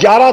11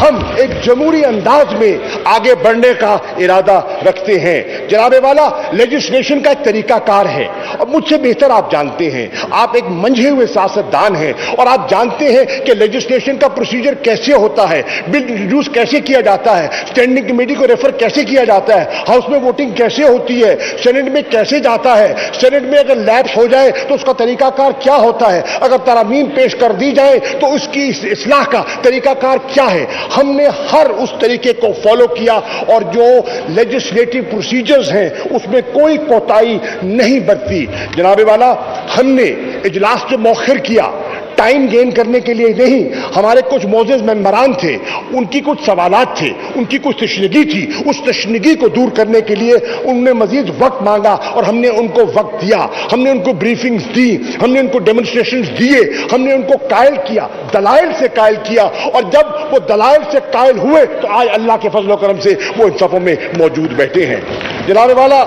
ہم ایک جمہوری انداز میں آگے بڑھنے کا ارادہ رکھتے ہیں۔ جناب والا، لیجسلیشن کا ایک طریقہ کار ہے، اور مجھ سے بہتر آپ جانتے ہیں، آپ ایک منجھے ہوئے سیاستدان ہیں، اور آپ جانتے ہیں کہ لیجسلیشن کا پروسیجر کیسے ہوتا ہے، بل انٹروڈیوس کیسے کیا جاتا ہے، اسٹینڈنگ کمیٹی کو ریفر کیسے کیا جاتا ہے، ہاؤس میں ووٹنگ کیسے ہوتی ہے، سینٹ میں کیسے جاتا ہے، سینٹ میں اگر لیپس ہو جائے تو اس کا طریقہ کار کیا ہوتا ہے، اگر ترامیم پیش کر دی جائے تو اس کی اصلاح کا طریقہ کار کیا ہے۔ ہم نے ہر اس طریقے کو فالو کیا، اور جو لیجسلیٹو پروسیجرز ہیں اس میں کوئی کوتاہی نہیں برتی۔ جناب والا، ہم نے اجلاس جو مؤخر کیا ٹائم گین کرنے کے لیے نہیں، ہمارے کچھ معزز ممبران تھے، ان کی کچھ سوالات تھے، ان کی کچھ تشنگی تھی، اس تشنگی کو دور کرنے کے لیے ان نے مزید وقت مانگا، اور ہم نے ان کو وقت دیا، ہم نے ان کو بریفنگز دی، ہم نے ان کو ڈیمونسٹریشنز دیے، ہم نے ان کو قائل کیا، دلائل سے قائل کیا، اور جب وہ دلائل سے قائل ہوئے تو آج اللہ کے فضل و کرم سے وہ ان صفوں میں موجود بیٹھے ہیں۔ جناب والا،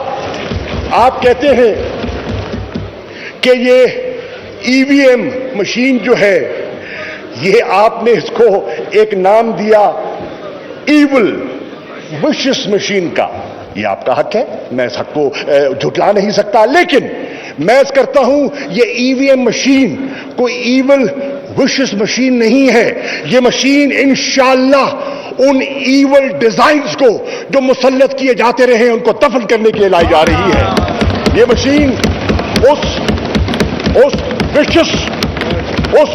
آپ کہتے ہیں کہ یہ ای وی ایم مشین جو ہے، یہ آپ نے اس کو ایک نام دیا ایول وشس مشین کا۔ یہ آپ کا حق ہے، میں اس حق کو جھٹلا نہیں سکتا، لیکن میں اس کرتا ہوں یہ ای وی ایم مشین کوئی ایول وشس مشین نہیں ہے۔ یہ مشین انشاءاللہ ان ایول ڈیزائنز کو جو مسلط کیے جاتے رہے ان کو دفن کرنے کے لیے لائی جا رہی ہے۔ یہ مشین اس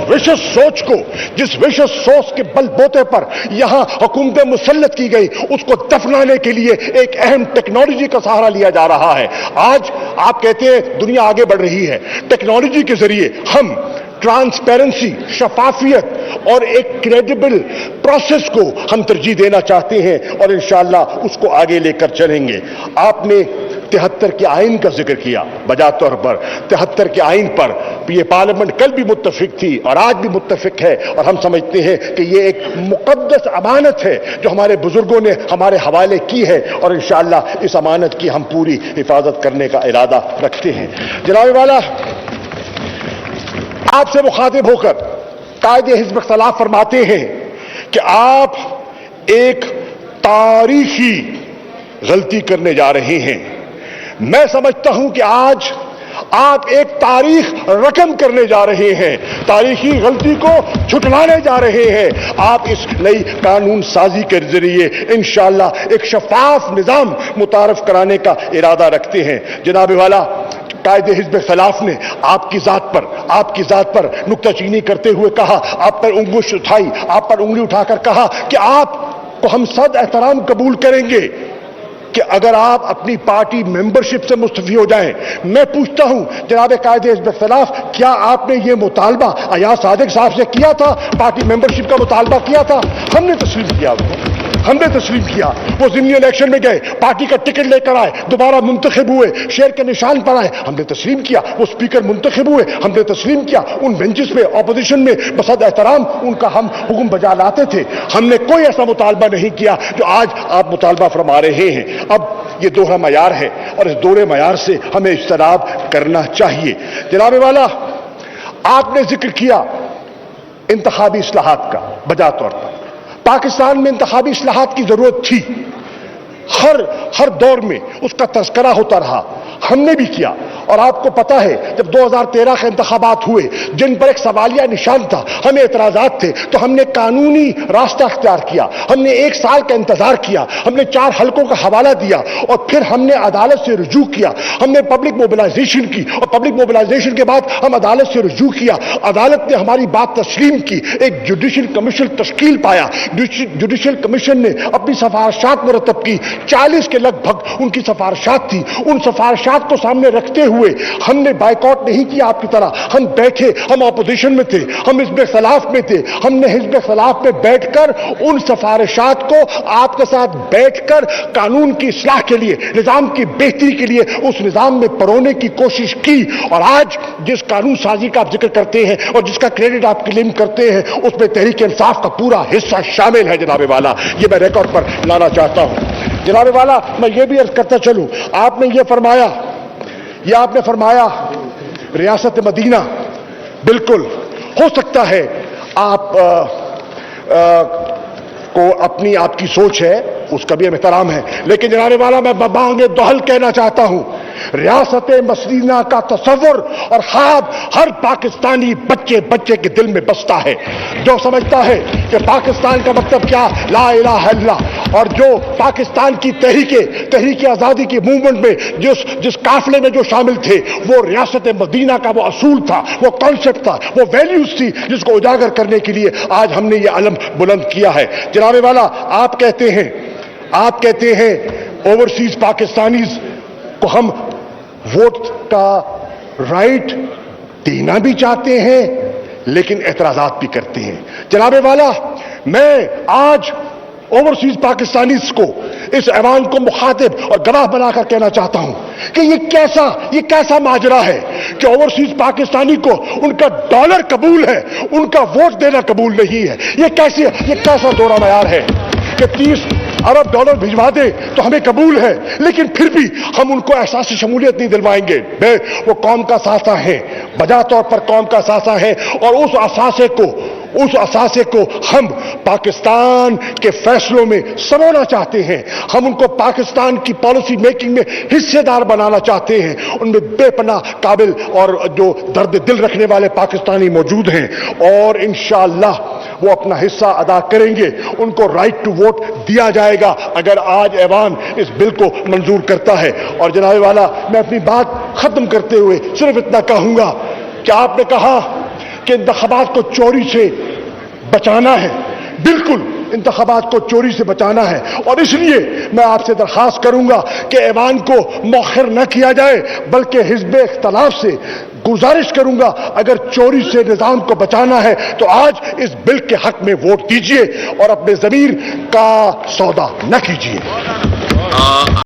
وشس سوچ کو، جس وشس سوچ کے بل بوتے پر یہاں حکومتیں مسلط کی گئی، اس کو دفنانے کے لیے ایک اہم ٹیکنالوجی کا سہارا لیا جا رہا ہے۔ آج آپ کہتے ہیں دنیا آگے بڑھ رہی ہے، ٹیکنالوجی کے ذریعے ہم ٹرانسپیرنسی، شفافیت اور ایک کریڈیبل پروسیس کو ہم ترجیح دینا چاہتے ہیں، اور انشاءاللہ اس کو آگے لے کر چلیں گے۔ آپ نے 73 کے آئین کا ذکر کیا، بجا طور پر 73 کے آئین پر یہ پارلیمنٹ کل بھی متفق تھی اور آج بھی متفق ہے، اور ہم سمجھتے ہیں کہ یہ ایک مقدس امانت ہے جو ہمارے بزرگوں نے ہمارے حوالے کی ہے، اور انشاءاللہ اس امانت کی ہم پوری حفاظت کرنے کا ارادہ رکھتے ہیں۔ جناب والا، آپ سے مخاطب ہو کر قائد حزب اختلاف فرماتے ہیں کہ آپ ایک تاریخی غلطی کرنے جا رہے ہیں۔ میں سمجھتا ہوں کہ آج آپ ایک تاریخ رقم کرنے جا رہے ہیں، تاریخی غلطی کو جھٹلانے جا رہے ہیں۔ آپ اس نئی قانون سازی کے ذریعے انشاءاللہ ایک شفاف نظام متعارف کرانے کا ارادہ رکھتے ہیں۔ جناب والا، قائد حزب اختلاف نے آپ کی ذات پر نکتہ چینی کرتے ہوئے کہا، آپ پر انگلی اٹھا کر کہا کہ آپ کو ہم صد احترام قبول کریں گے کہ اگر آپ اپنی پارٹی ممبرشپ سے مستعفی ہو جائیں۔ میں پوچھتا ہوں جناب قائد حزب اختلاف، کیا آپ نے یہ مطالبہ ایاز صادق صاحب سے کیا تھا؟ پارٹی ممبرشپ کا مطالبہ کیا تھا؟ ہم نے تسلیم کیا، وہ ضمنی الیکشن میں گئے، پارٹی کا ٹکٹ لے کر آئے، دوبارہ منتخب ہوئے، شیر کے نشان پر آئے، ہم نے تسلیم کیا، وہ اسپیکر منتخب ہوئے، ہم نے تسلیم کیا، ان بینچز پہ اپوزیشن میں بصد احترام ان کا ہم حکم بجا لاتے تھے۔ ہم نے کوئی ایسا مطالبہ نہیں کیا جو آج آپ مطالبہ فرما رہے ہیں۔ اب یہ دوہرا معیار ہے، اور اس دوہرے معیار سے ہمیں اجتناب کرنا چاہیے۔ جناب والا، آپ نے ذکر کیا انتخابی اصلاحات کا، بجا طور پر پاکستان میں انتخابی اصلاحات کی ضرورت تھی، ہر دور میں اس کا تذکرہ ہوتا رہا، ہم نے بھی کیا، اور آپ کو پتا ہے جب 2013 کے انتخابات ہوئے جن پر ایک سوالیہ نشان تھا، ہمیں اعتراضات تھے، تو ہم نے قانونی راستہ اختیار کیا، ہم نے 1 سال کا انتظار کیا، ہم نے 4 حلقوں کا حوالہ دیا، اور پھر ہم نے عدالت سے رجوع کیا، ہم نے پبلک موبلائزیشن کی، اور پبلک موبلائزیشن کے بعد ہم عدالت سے رجوع کیا، عدالت نے ہماری بات تسلیم کی، ایک جوڈیشل کمیشن تشکیل پایا، جوڈیشل کمیشن نے اپنی سفارشات مرتب کی، 40 کے لگ بھگ ان کی سفارشات تھی، ان سفارشات کو سامنے رکھتے ہوئے ہم نے بائیکاٹ نہیں کیا آپ کی طرح، ہم بیٹھے، ہم اپوزیشن میں تھے، ہم حزب اختلاف میں تھے، ہم نے حزب اختلاف میں بیٹھ کر ان سفارشات کو آپ کے ساتھ بیٹھ کر قانون کی اصلاح کے لیے، نظام کی بہتری کے لیے اس نظام میں پرونے کی کوشش کی، اور آج جس قانون سازی کا آپ ذکر کرتے ہیں اور جس کا کریڈٹ آپ کلیم کرتے ہیں اس میں تحریک انصاف کا پورا حصہ شامل ہے۔ جناب والا، یہ میں ریکارڈ پر لانا چاہتا ہوں۔ جناب والا، میں یہ بھی عرض کرتا چلوں، آپ نے فرمایا ریاست مدینہ، بالکل ہو سکتا ہے آپ کو اپنی آپ کی سوچ ہے, اس کا بھی احترام ہے, لیکن جناب والا میں بانگ دہل کہنا چاہتا ہوں, ریاست مسینہ کا تصور اور خواب ہر پاکستانی بچے کے دل میں بستا ہے, جو سمجھتا ہے کہ پاکستان کا مطلب کیا, لا الہ الا اللہ, اور جو پاکستان کی تحریک آزادی کی موومنٹ میں جس قافلے میں جو شامل تھے, وہ ریاست مدینہ کا وہ اصول تھا, وہ کانسیپٹ تھا, وہ ویلیوز تھی, جس کو اجاگر کرنے کے لیے آج ہم نے یہ علم بلند کیا ہے. جناب والا, آپ کہتے ہیں اوورسیز پاکستانیز کو ہم ووٹ کا رائٹ دینا بھی چاہتے ہیں لیکن اعتراضات بھی کرتے ہیں. جناب والا, میں آج اوورسیز پاکستانیز کو, اس ایوان کو مخاطب اور گواہ بنا کر کہنا چاہتا ہوں کہ یہ کیسا ماجرا ہے کہ اوورسیز پاکستانی کو ان کا ڈالر قبول ہے, ان کا ووٹ دینا قبول نہیں ہے. یہ کیسا دورہ معیار ہے کہ 30 ارب ڈالر بھجوا دے تو ہمیں قبول ہے, لیکن پھر بھی ہم ان کو احساس شمولیت نہیں دلوائیں گے. وہ قوم کا ثاثہ ہے, بجا طور پر قوم کا ثاثہ ہے, اور اس اثاثے کو ہم پاکستان کے فیصلوں میں سمونا چاہتے ہیں. ہم ان کو پاکستان کی پالیسی میکنگ میں حصے دار بنانا چاہتے ہیں. ان میں بے پناہ قابل اور جو درد دل رکھنے والے پاکستانی موجود ہیں, اور انشاءاللہ وہ اپنا حصہ ادا کریں گے. ان کو رائٹ ٹو ووٹ دیا جائے گا اگر آج ایوان اس بل کو منظور کرتا ہے. اور جناب والا, میں اپنی بات ختم کرتے ہوئے صرف اتنا کہوں گا کہ آپ نے کہا کہ انتخابات کو چوری سے بچانا ہے. بالکل, انتخابات کو چوری سے بچانا ہے, اور اس لیے میں آپ سے درخواست کروں گا کہ ایوان کو مؤخر نہ کیا جائے, بلکہ حزب اختلاف سے گزارش کروں گا اگر چوری سے نظام کو بچانا ہے تو آج اس بل کے حق میں ووٹ دیجیے اور اپنے ضمیر کا سودا نہ کیجیے.